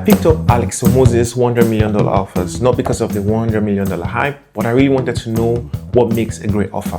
picked up Alex Hormozi's $100 million offers, not because of the $100 million hype, but I really wanted to know what makes a great offer.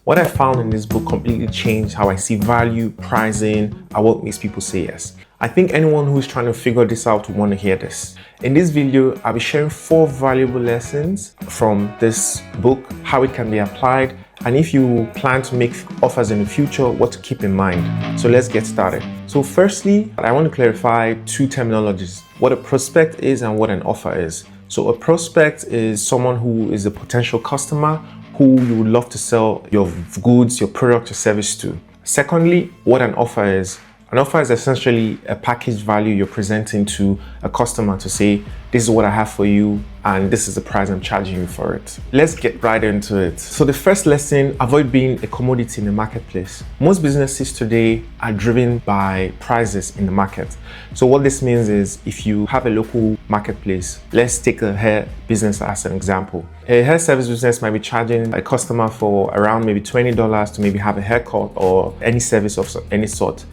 What I found in this book completely changed how I see value, pricing, and what makes people say yes. I think anyone who's trying to figure this out will want to hear this. In this video, I'll be sharing 4 valuable lessons from this book, how it can be applied, and if you plan to make offers in the future, what to keep in mind. So let's get started. So firstly, I want to clarify 2 terminologies, what a prospect is and what an offer is. So a prospect is someone who is a potential customer who you would love to sell your goods, your product, your service to. Secondly, what an offer is. An offer is essentially a package value you're presenting to a customer to say, this is what I have for you and this is the price I'm charging you for it. Let's get right into it. So the first lesson, avoid being a commodity in the marketplace. Most businesses today are driven by prices in the market. So what this means is if you have a local marketplace, let's take a hair business as an example. A hair service business might be charging a customer for around maybe $20 to maybe have a haircut or any service of any sort.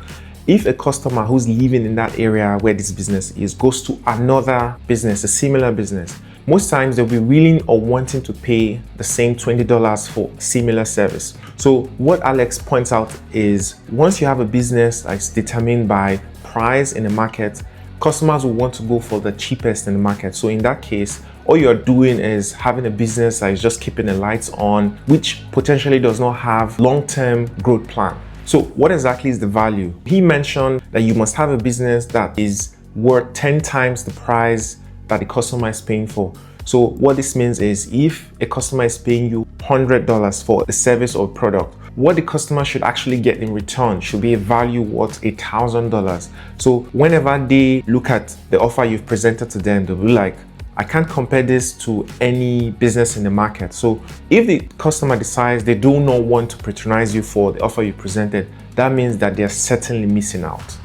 If a customer who's living in that area where this business is goes to another business, a similar business, most times they'll be willing or wanting to pay the same $20 for similar service. So what Alex points out is once you have a business that's determined by price in the market, customers will want to go for the cheapest in the market. So in that case, all you're doing is having a business that is just keeping the lights on, which potentially does not have long-term growth plan. So what exactly is the value? He mentioned that you must have a business that is worth 10 times the price that the customer is paying for. So what this means is if a customer is paying you $100 for a service or product, what the customer should actually get in return should be a value worth $1,000. So whenever they look at the offer you've presented to them, they'll be like, I can't compare this to any business in the market. So if the customer decides they do not want to patronize you for the offer you presented, that means that they're certainly missing out.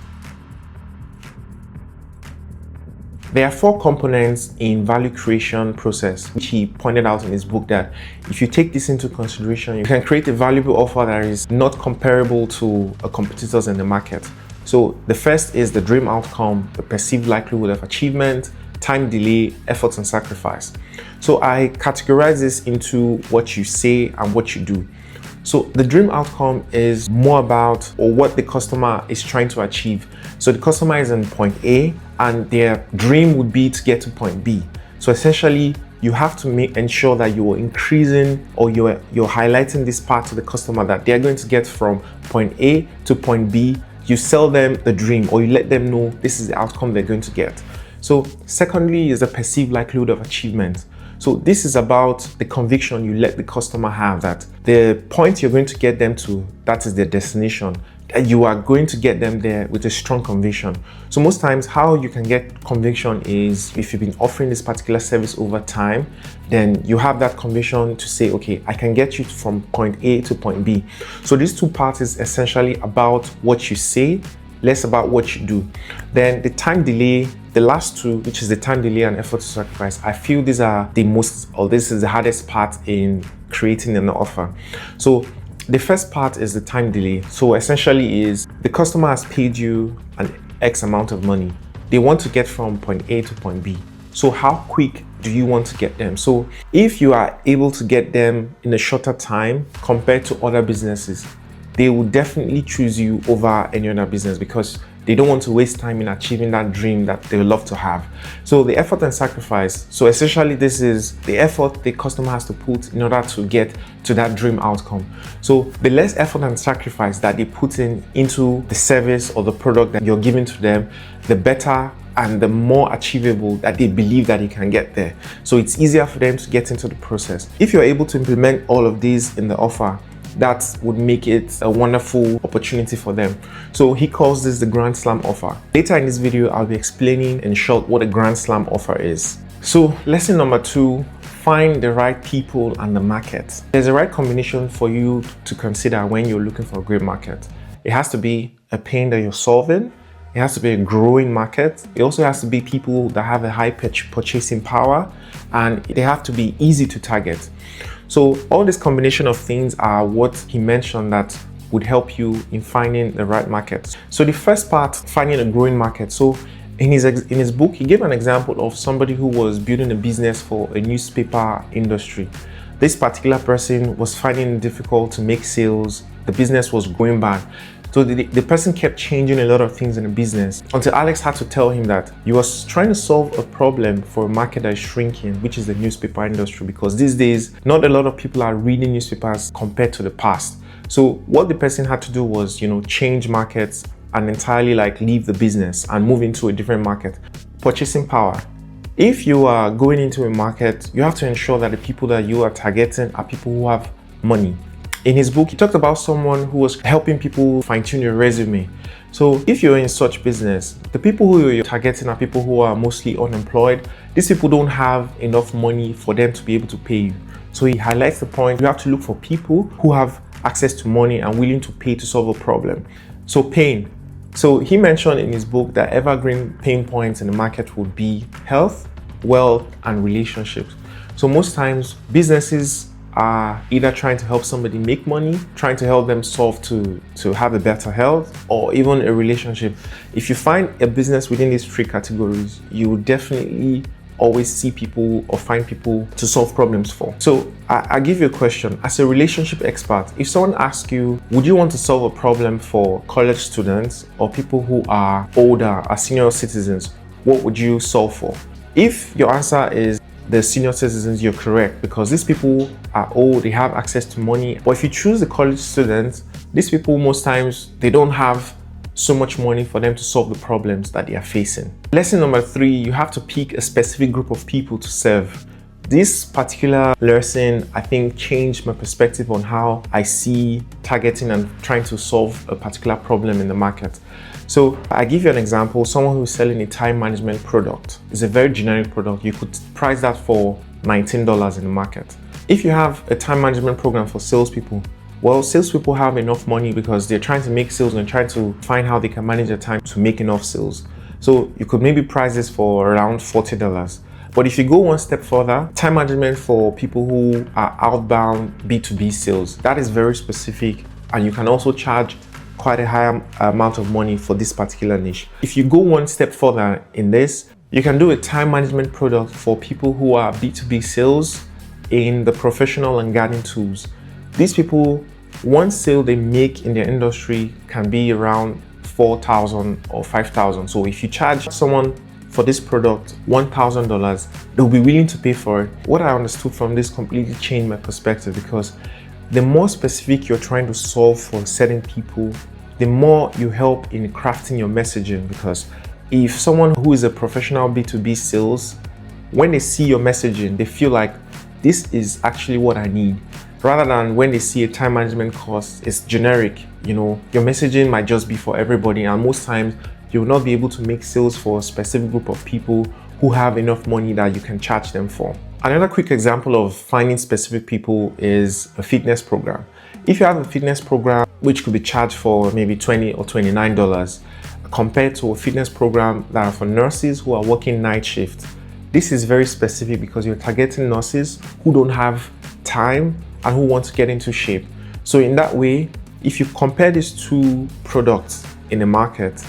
There are 4 components in value creation process, which he pointed out in his book that if you take this into consideration, you can create a valuable offer that is not comparable to competitors in the market. So the first is the dream outcome, the perceived likelihood of achievement, time delay, efforts and sacrifice. So I categorize this into what you say and what you do. So the dream outcome is more about or what the customer is trying to achieve. So the customer is in point A and their dream would be to get to point B. So essentially you have to ensure that you're increasing or you're highlighting this part to the customer that they're going to get from point A to point B. You sell them the dream or you let them know this is the outcome they're going to get. So secondly is the perceived likelihood of achievement. So this is about the conviction you let the customer have that the point you're going to get them to, that is their destination, that you are going to get them there with a strong conviction. So most times how you can get conviction is if you've been offering this particular service over time, then you have that conviction to say, okay, I can get you from point A to point B. So these 2 parts is essentially about what you say, less about what you do. Then the time delay, the last 2, which is the time delay and effort to sacrifice, I feel these are this is the hardest part in creating an offer. So the first part is the time delay. So essentially is the customer has paid you an X amount of money. They want to get from point A to point B. So how quick do you want to get them? So if you are able to get them in a shorter time compared to other businesses, they will definitely choose you over any other business because they don't want to waste time in achieving that dream that they would love to have. So the effort and sacrifice. So essentially this is the effort the customer has to put in order to get to that dream outcome. So the less effort and sacrifice that they put into the service or the product that you're giving to them, the better and the more achievable that they believe that they can get there. So it's easier for them to get into the process. If you're able to implement all of these in the offer, that would make it a wonderful opportunity for them. So he calls this the Grand Slam offer. Later in this video, I'll be explaining in short what a Grand Slam offer is. So lesson number 2, find the right people and the market. There's a right combination for you to consider when you're looking for a great market. It has to be a pain that you're solving. It has to be a growing market. It also has to be people that have a high purchasing power, and they have to be easy to target. So all this combination of things are what he mentioned that would help you in finding the right market. So the first part, finding a growing market. So In his book, he gave an example of somebody who was building a business for a newspaper industry. This particular person was finding it difficult to make sales. The business was going bad. So the person kept changing a lot of things in the business until Alex had to tell him that he was trying to solve a problem for a market that is shrinking, which is the newspaper industry, because these days, not a lot of people are reading newspapers compared to the past. So what the person had to do was, change markets and entirely leave the business and move into a different market. Purchasing power. If you are going into a market, you have to ensure that the people that you are targeting are people who have money. In his book, he talked about someone who was helping people fine-tune your resume. So if you're in such business, the people who you're targeting are people who are mostly unemployed. These people don't have enough money for them to be able to pay you. So he highlights the point, you have to look for people who have access to money and willing to pay to solve a problem. So pain. So he mentioned in his book that evergreen pain points in the market would be health, wealth, and relationships. So most times businesses are either trying to help somebody make money, trying to help them solve to have a better health, or even a relationship. If you find a business within these three categories, you will definitely always see people or find people to solve problems for. So I give you a question. As a relationship expert, if someone asks you, would you want to solve a problem for college students or people who are older, are senior citizens, what would you solve for? If your answer is the senior citizens, you're correct, because these people are old, they have access to money. But if you choose the college students, these people most times, they don't have so much money for them to solve the problems that they are facing. Lesson number 3, you have to pick a specific group of people to serve. This particular lesson, I think, changed my perspective on how I see targeting and trying to solve a particular problem in the market. So I give you an example, someone who's selling a time management product. It's a very generic product. You could price that for $19 in the market. If you have a time management program for salespeople, well, salespeople have enough money because they're trying to make sales and trying to find how they can manage their time to make enough sales. So you could maybe price this for around $40. But if you go one step further, time management for people who are outbound B2B sales, that is very specific, and you can also charge quite a high amount of money for this particular niche. If you go one step further in this, you can do a time management product for people who are B2B sales in the professional and garden tools. These people, one sale they make in their industry can be around $4,000 or $5,000. So if you charge someone for this product $1,000, they'll be willing to pay for it. What I understood from this completely changed my perspective, because the more specific you're trying to solve for certain people, the more you help in crafting your messaging. Because if someone who is a professional B2B sales, when they see your messaging, they feel like this is actually what I need, rather than when they see a time management course, it's generic. Your messaging might just be for everybody, and most times you will not be able to make sales for a specific group of people who have enough money that you can charge them for. Another quick example of finding specific people is a fitness program. If you have a fitness program which could be charged for maybe $20 or $29 compared to a fitness program that are for nurses who are working night shift, this is very specific because you're targeting nurses who don't have time and who want to get into shape. So in that way, if you compare these two products in the market,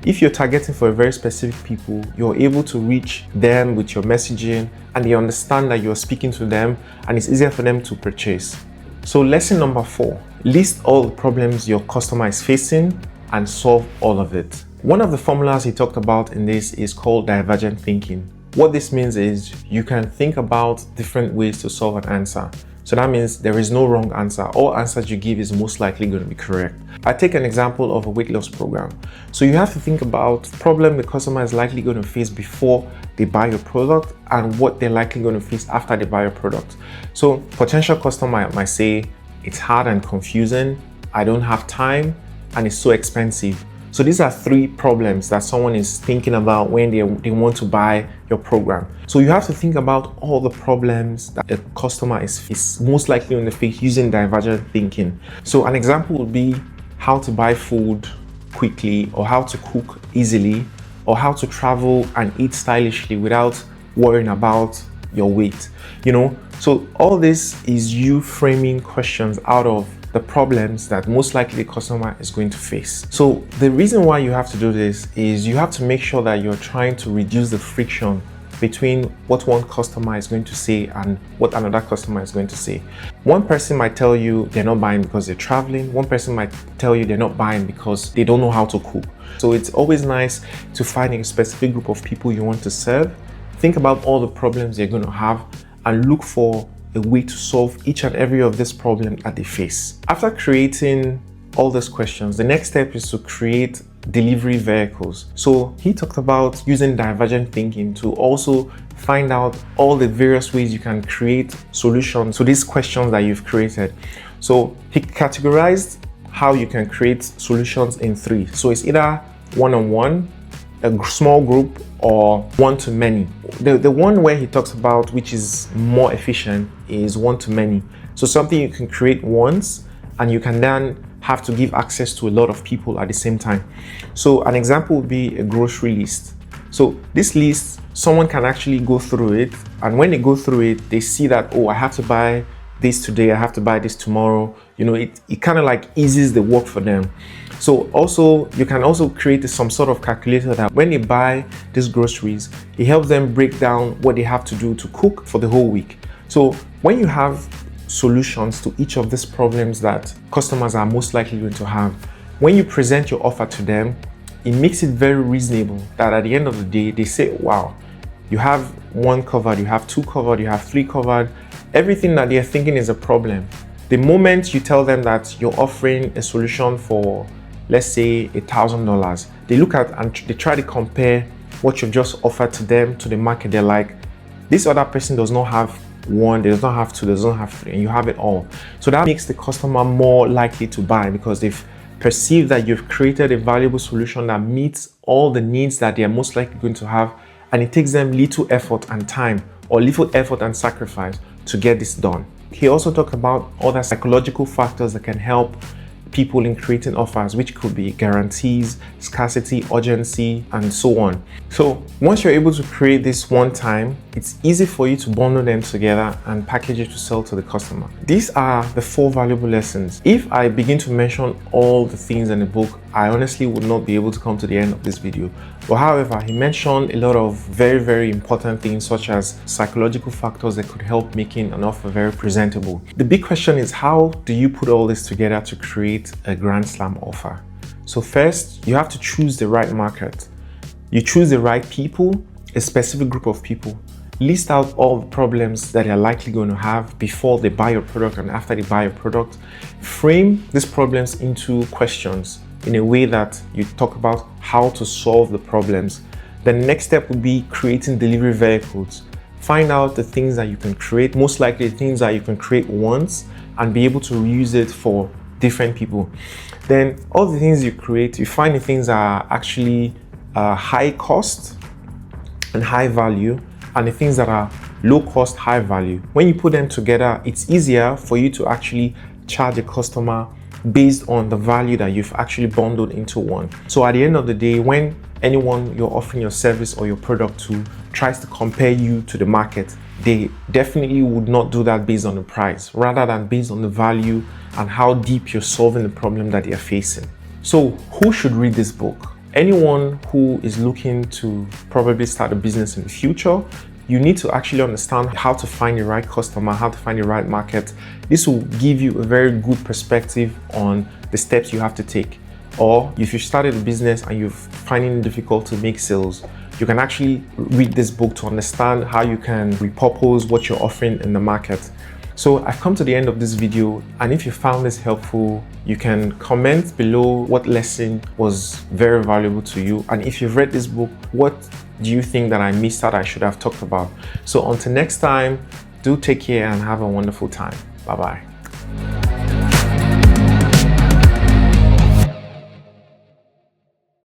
if you're targeting for a very specific people, you're able to reach them with your messaging, and they understand that you're speaking to them, and it's easier for them to purchase. So lesson number 4, list all the problems your customer is facing and solve all of it. One of the formulas he talked about in this is called divergent thinking. What this means is you can think about different ways to solve an answer. So that means there is no wrong answer. All answers you give is most likely going to be correct. I take an example of a weight loss program. So you have to think about the problem the customer is likely going to face before they buy your product and what they're likely going to face after they buy your product. So potential customer might say, it's hard and confusing, I don't have time, and it's so expensive. So these are 3 problems that someone is thinking about when they want to buy your program. So you have to think about all the problems that a customer is most likely going to face using divergent thinking. So an example would be how to buy food quickly, or how to cook easily, or how to travel and eat stylishly without worrying about your weight. So all this is you framing questions out of the problems that most likely the customer is going to face. So the reason why you have to do this is you have to make sure that you're trying to reduce the friction between what one customer is going to say and what another customer is going to say. One person might tell you they're not buying because they're traveling. One person might tell you they're not buying because they don't know how to cook. So it's always nice to find a specific group of people you want to serve. Think about all the problems they're going to have and look for a way to solve each and every of these problems that they face. After creating all these questions, the next step is to create delivery vehicles. So he talked about using divergent thinking to also find out all the various ways you can create solutions to these questions that you've created. So he categorized how you can create solutions in 3. So it's either one-on-one, a small group, or one-to-many. The one where he talks about which is more efficient is one-to-many. So something you can create once and you can then have to give access to a lot of people at the same time. So an example would be a grocery list. So this list, someone can actually go through it, and when they go through it, they see that, oh, I have to buy this today, I have to buy this tomorrow. You know, it kind of like eases the work for them. So also, you can also create some sort of calculator that when they buy these groceries, it helps them break down what they have to do to cook for the whole week. So when you have solutions to each of these problems that customers are most likely going to have, when you present your offer to them, it makes it very reasonable that at the end of the day, they say, wow, you have 1 covered, you have 2 covered, you have 3 covered. Everything that they're thinking is a problem. The moment you tell them that you're offering a solution for, let's say, $1,000, they look at and they try to compare what you've just offered to them to the market. They're like, this other person does not have 1, they does not have 2, they does not have 3, and you have it all. So that makes the customer more likely to buy because they've perceived that you've created a valuable solution that meets all the needs that they are most likely going to have, and it takes them little effort and time, or little effort and sacrifice to get this done. He also talked about other psychological factors that can help people in creating offers, which could be guarantees, scarcity, urgency, and so on. So once you're able to create this one time, it's easy for you to bundle them together and package it to sell to the customer. These are the 4 valuable lessons. If I begin to mention all the things in the book, I honestly would not be able to come to the end of this video. But however, he mentioned a lot of very, very important things such as psychological factors that could help making an offer very presentable. The big question is, how do you put all this together to create a grand slam offer? So first, you have to choose the right market. You choose the right people, a specific group of people. List out all the problems that they're likely going to have before they buy your product and after they buy your product. Frame these problems into questions in a way that you talk about how to solve the problems. The next step would be creating delivery vehicles. Find out the things that you can create, most likely things that you can create once and be able to reuse it for different people. Then all the things you create, you find the things that are actually high cost and high value, and the things that are low cost, high value. When you put them together, it's easier for you to actually charge a customer based on the value that you've actually bundled into one. So at the end of the day, when anyone you're offering your service or your product to tries to compare you to the market, they definitely would not do that based on the price, rather than based on the value and how deep you're solving the problem that they're facing. So who should read this book? Anyone who is looking to probably start a business in the future. You need to actually understand how to find the right customer, how to find the right market. This will give you a very good perspective on the steps you have to take. Or if you started a business and you're finding it difficult to make sales, you can actually read this book to understand how you can repurpose what you're offering in the market. So I've come to the end of this video, and if you found this helpful, you can comment below what lesson was very valuable to you. And if you've read this book, what do you think that I missed that I should have talked about? So until next time, do take care and have a wonderful time. Bye-bye.